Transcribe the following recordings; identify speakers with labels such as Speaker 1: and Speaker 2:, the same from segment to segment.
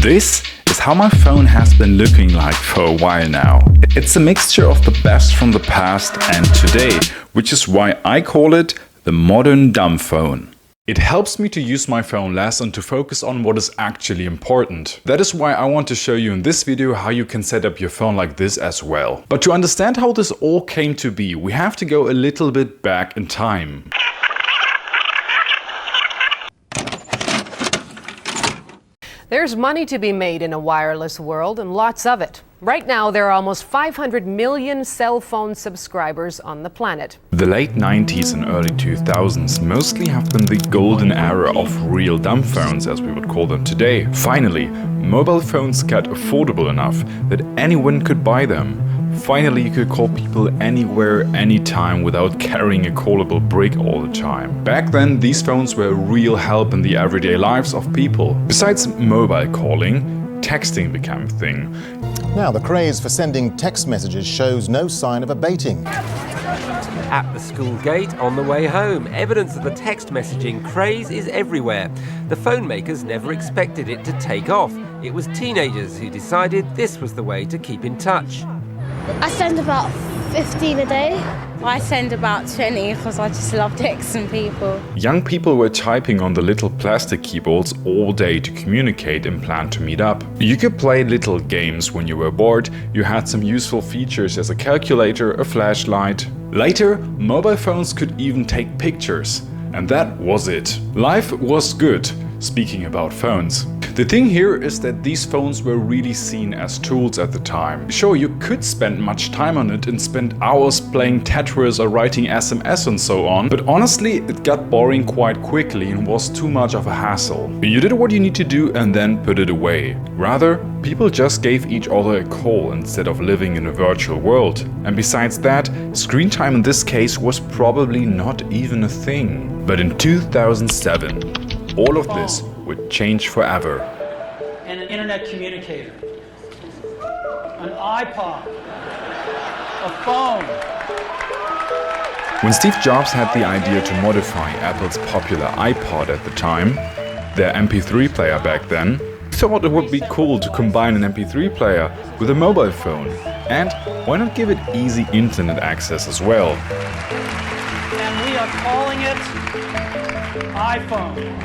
Speaker 1: This is how my phone has been looking like for a while now. It's a mixture of the best from the past and today, which is why I call it the modern Dumbphone. It helps me to use my phone less and to focus on what is actually important. That is why I want to show you in this video how you can set up your phone like this as well. But to understand how this all came to be, we have to go a little bit back in time.
Speaker 2: There's money to be made in a wireless world, and lots of it. Right now, there are almost 500 million cell phone subscribers on the planet.
Speaker 1: The late 90s and early 2000s mostly have been the golden era of real dumb phones, as we would call them today. Finally, mobile phones got affordable enough that anyone could buy them. Finally, you could call people anywhere, anytime without carrying a callable brick all the time. Back then, these phones were a real help in the everyday lives of people. Besides mobile calling, texting became a thing.
Speaker 3: Now, the craze for sending text messages shows no sign of abating.
Speaker 4: At the school gate on the way home, evidence of the text messaging craze is everywhere. The phone makers never expected it to take off. It was teenagers who decided this was the way to keep in touch.
Speaker 5: I send about 15 a day.
Speaker 6: I send about 20 because I just love texting people.
Speaker 1: Young people were typing on the little plastic keyboards all day to communicate and plan to meet up. You could play little games when you were bored. You had some useful features as a calculator, a flashlight. Later, mobile phones could even take pictures. And that was it. Life was good, speaking about phones. The thing here is that these phones were really seen as tools at the time. Sure, you could spend much time on it and spend hours playing Tetris or writing SMS and so on, but honestly, it got boring quite quickly and was too much of a hassle. You did what you need to do and then put it away. Rather, people just gave each other a call instead of living in a virtual world. And besides that, screen time in this case was probably not even a thing. But in 2007, all of this would change forever.
Speaker 7: And an internet communicator, an iPod, a phone.
Speaker 1: When Steve Jobs had the idea to modify Apple's popular iPod at the time, their MP3 player back then, he thought it would be cool to combine an MP3 player with a mobile phone. And why not give it easy internet access as well?
Speaker 7: And we are calling it iPhone.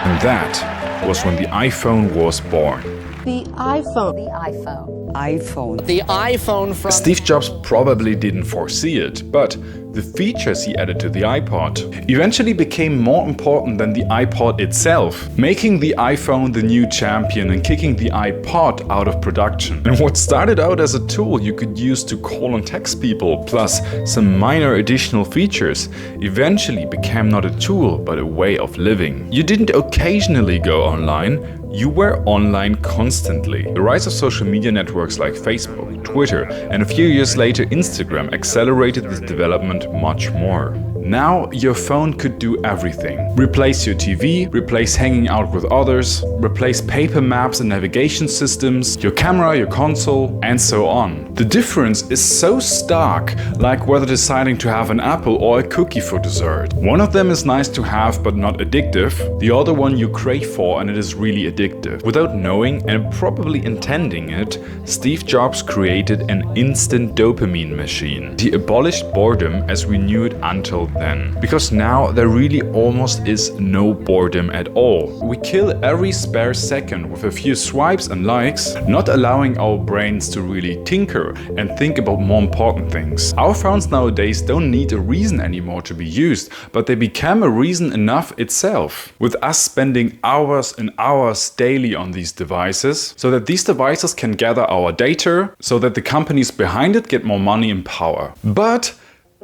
Speaker 1: And that was when the iPhone was born.
Speaker 8: The iPhone. The iPhone.
Speaker 9: iPhone.
Speaker 8: The iPhone from...
Speaker 1: Steve Jobs probably didn't foresee it, but the features he added to the iPod eventually became more important than the iPod itself, making the iPhone the new champion and kicking the iPod out of production. And what started out as a tool you could use to call and text people, plus some minor additional features, eventually became not a tool but a way of living. You didn't occasionally go online, you were online constantly. The rise of social media networks like Facebook, Twitter, and a few years later Instagram accelerated this development much more. Now your phone could do everything. Replace your TV, replace hanging out with others, replace paper maps and navigation systems, your camera, your console, and so on. The difference is so stark, like whether deciding to have an apple or a cookie for dessert. One of them is nice to have but not addictive, the other one you crave for and it is really addictive. Without knowing and probably intending it, Steve Jobs created an instant dopamine machine. He abolished boredom as we knew it until then. Because now there really almost is no boredom at all. We kill every spare second with a few swipes and likes, not allowing our brains to really tinker and think about more important things. Our phones nowadays don't need a reason anymore to be used, but they become a reason enough itself. With us spending hours and hours daily on these devices, so that these devices can gather our data, so that the companies behind it get more money and power. But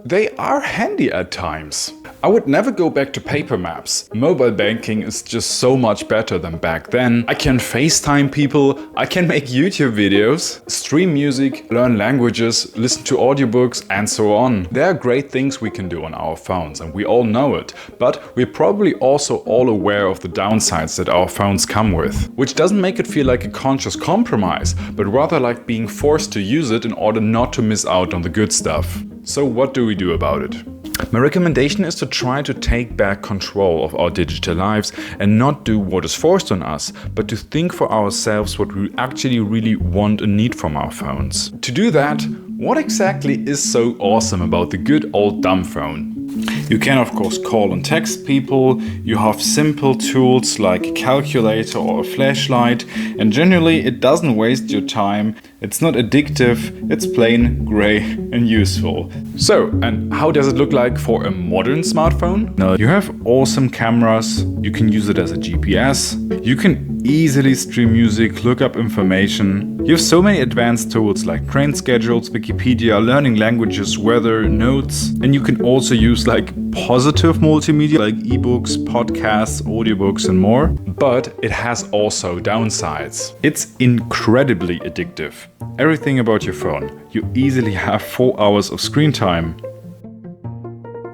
Speaker 1: they are handy at times. I would never go back to paper maps. Mobile banking is just so much better than back then. I can FaceTime people, I can make YouTube videos, stream music, learn languages, listen to audiobooks and so on. There are great things we can do on our phones and we all know it, but we're probably also all aware of the downsides that our phones come with. Which doesn't make it feel like a conscious compromise, but rather like being forced to use it in order not to miss out on the good stuff. So what do we do about it? My recommendation is to try to take back control of our digital lives and not do what is forced on us, but to think for ourselves what we actually really want and need from our phones. To do that, what exactly is so awesome about the good old Dumbphone? You can of course call and text people, you have simple tools like a calculator or a flashlight, and generally it doesn't waste your time, it's not addictive, it's plain, grey and useful. So, and how does it look like for a modern smartphone? Now, you have awesome cameras, you can use it as a GPS, you can easily stream music, look up information. You have so many advanced tools like train schedules, Wikipedia, learning languages, weather, notes, and you can also use like positive multimedia like ebooks, podcasts, audiobooks and more. But it has also downsides. It's incredibly addictive. Everything about your phone. You easily have 4 hours of screen time.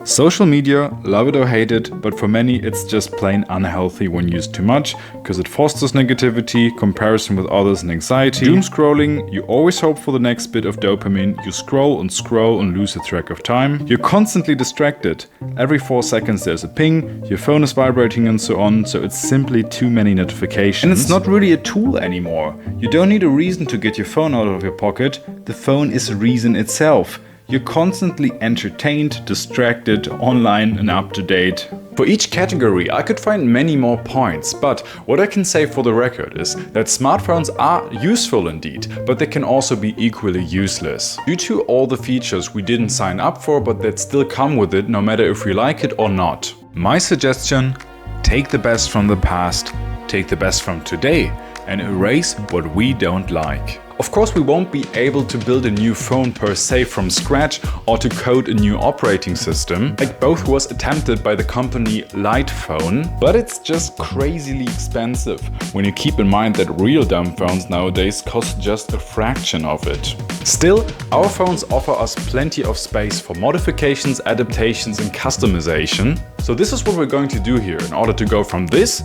Speaker 1: Social media, love it or hate it, but for many it's just plain unhealthy when used too much, because it fosters negativity, comparison with others and anxiety. Doom scrolling, you always hope for the next bit of dopamine, you scroll and lose the track of time. You're constantly distracted. Every 4 seconds there's a ping, your phone is vibrating and so on, so it's simply too many notifications. And it's not really a tool anymore. You don't need a reason to get your phone out of your pocket, the phone is a reason itself. You're constantly entertained, distracted, online and up to date. For each category I could find many more points, but what I can say for the record is that smartphones are useful indeed, but they can also be equally useless. Due to all the features we didn't sign up for but that still come with it no matter if we like it or not. My suggestion: take the best from the past, take the best from today and erase what we don't like. Of course, we won't be able to build a new phone per se from scratch or to code a new operating system, like both was attempted by the company Lightphone, but it's just crazily expensive when you keep in mind that real dumb phones nowadays cost just a fraction of it. Still, our phones offer us plenty of space for modifications, adaptations and customization. So this is what we're going to do here in order to go from this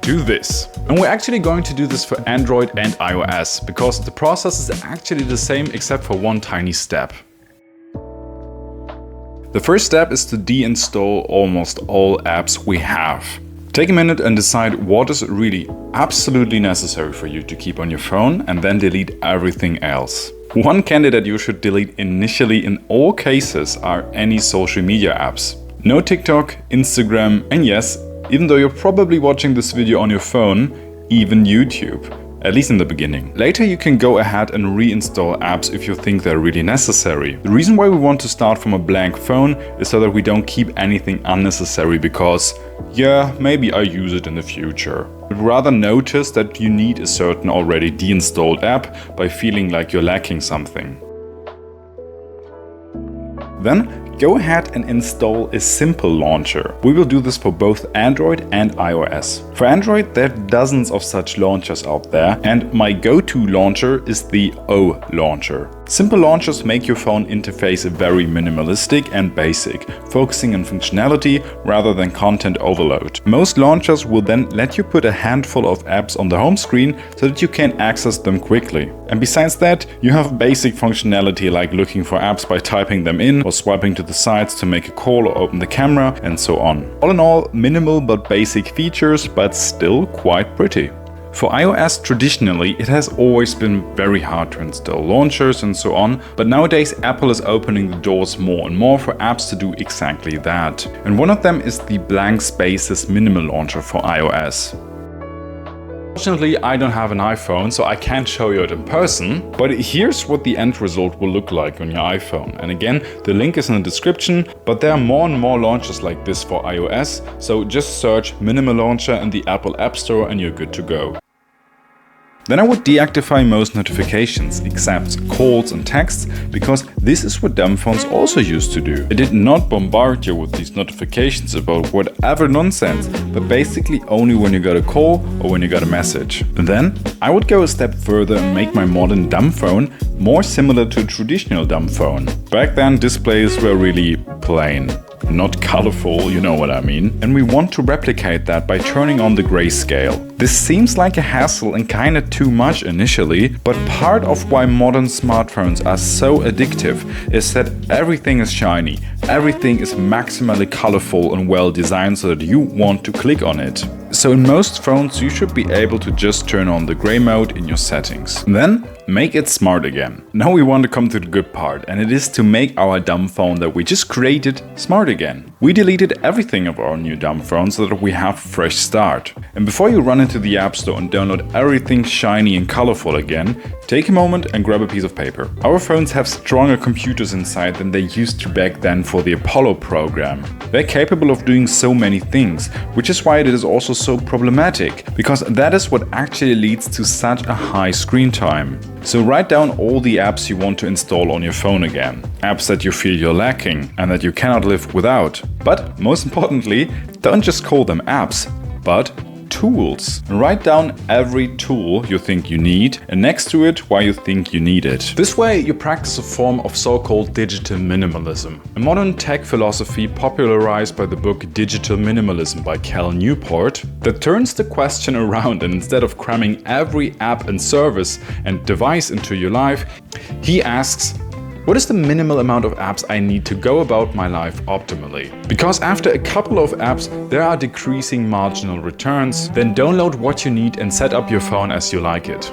Speaker 1: to this. And we're actually going to do this for Android and iOS, because the process is actually the same except for one tiny step. The first step is to deinstall almost all apps we have. Take a minute and decide what is really absolutely necessary for you to keep on your phone, and then delete everything else. One candidate you should delete initially in all cases are any social media apps. No TikTok, Instagram, and yes, even though you're probably watching this video on your phone, even YouTube, at least in the beginning. Later you can go ahead and reinstall apps if you think they're really necessary. The reason why we want to start from a blank phone is so that we don't keep anything unnecessary because, yeah, maybe I use it in the future. But rather notice that you need a certain already deinstalled app by feeling like you're lacking something. Then go ahead and install a simple launcher. We will do this for both Android and iOS. For Android, there are dozens of such launchers out there, and my go-to launcher is the O launcher. Simple launchers make your phone interface very minimalistic and basic, focusing on functionality rather than content overload. Most launchers will then let you put a handful of apps on the home screen so that you can access them quickly. And besides that, you have basic functionality like looking for apps by typing them in or swiping to the sides to make a call or open the camera and so on. All in all, minimal but basic features, but still quite pretty. For iOS, traditionally, it has always been very hard to install launchers and so on, but nowadays Apple is opening the doors more and more for apps to do exactly that. And one of them is the Blank Spaces Minimal Launcher for iOS. Unfortunately, I don't have an iPhone, so I can't show you it in person, but here's what the end result will look like on your iPhone. And again, the link is in the description, but there are more and more launchers like this for iOS, so just search Minimal Launcher in the Apple App Store and you're good to go. Then I would deactivate most notifications, except calls and texts, because this is what dumb phones also used to do. It did not bombard you with these notifications about whatever nonsense, but basically only when you got a call or when you got a message. And then I would go a step further and make my modern dumb phone more similar to a traditional dumb phone. Back then displays were really plain. Not colorful, you know what I mean. And we want to replicate that by turning on the grayscale. This seems like a hassle and kinda too much initially, but part of why modern smartphones are so addictive is that everything is shiny. Everything is maximally colorful and well designed so that you want to click on it. So in most phones you should be able to just turn on the gray mode in your settings. Then make it smart again. Now we want to come to the good part, and it is to make our dumb phone that we just created smart again. We deleted everything of our new dumb phone so that we have a fresh start. And before you run into the App Store and download everything shiny and colorful again, take a moment and grab a piece of paper. Our phones have stronger computers inside than they used to back then for the Apollo program. They're capable of doing so many things, which is why it is also so problematic, because that is what actually leads to such a high screen time. So write down all the apps you want to install on your phone again. Apps that you feel you're lacking and that you cannot live without. But most importantly, don't just call them apps, but tools. Write down every tool you think you need and next to it why you think you need it. This way you practice a form of so-called digital minimalism, a modern tech philosophy popularized by the book Digital Minimalism by Cal Newport that turns the question around, and instead of cramming every app and service and device into your life, he asks, what is the minimal amount of apps I need to go about my life optimally? Because after a couple of apps, there are decreasing marginal returns. Then download what you need and set up your phone as you like it.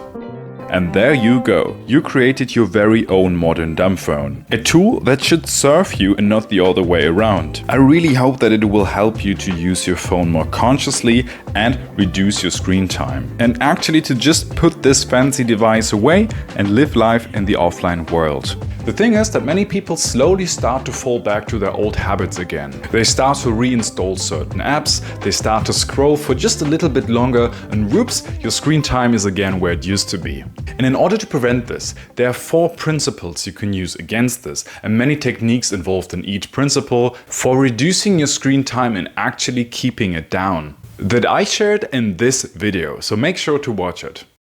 Speaker 1: And there you go. You created your very own modern dumb phone. A tool that should serve you and not the other way around. I really hope that it will help you to use your phone more consciously and reduce your screen time. And actually to just put this fancy device away and live life in the offline world. The thing is that many people slowly start to fall back to their old habits again. They start to reinstall certain apps, they start to scroll for just a little bit longer, and whoops, your screen time is again where it used to be. And in order to prevent this, there are 4 principles you can use against this, and many techniques involved in each principle for reducing your screen time and actually keeping it down, that I shared in this video, so make sure to watch it.